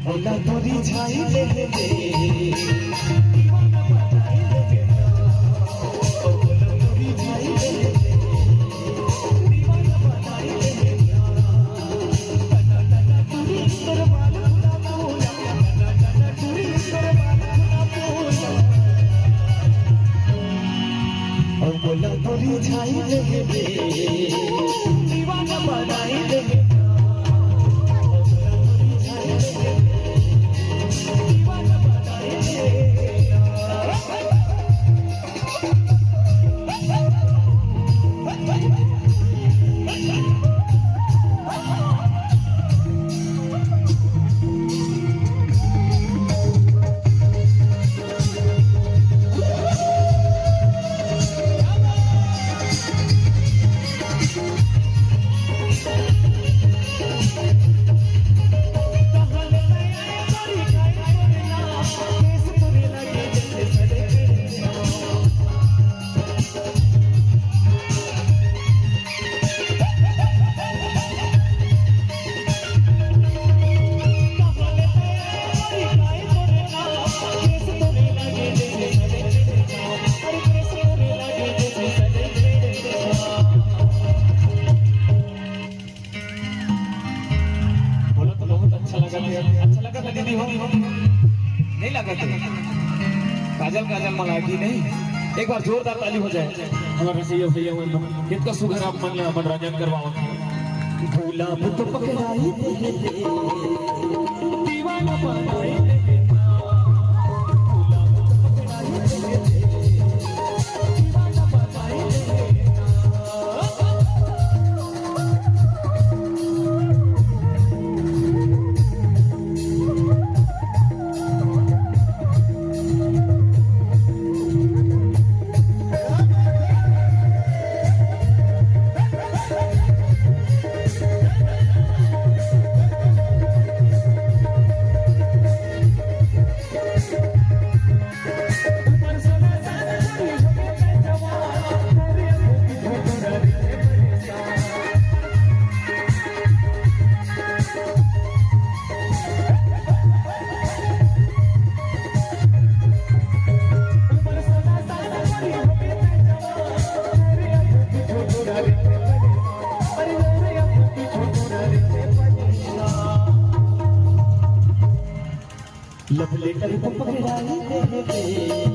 बोला तोरी छाई ले ले बोला तोरी छाई ले ले दीवाना बनाई ले अच्छा लगा था दीदी हो नहीं लगा था काजल काजल मलाठी नहीं एक बार जोरदार ताली हो जाए हमारा सही भैया कितना सुगर आप मन मनोरंजन करवाओ भूला तो पकड़ाई दीवाना बनाई लव लेटर पकड़ाई दे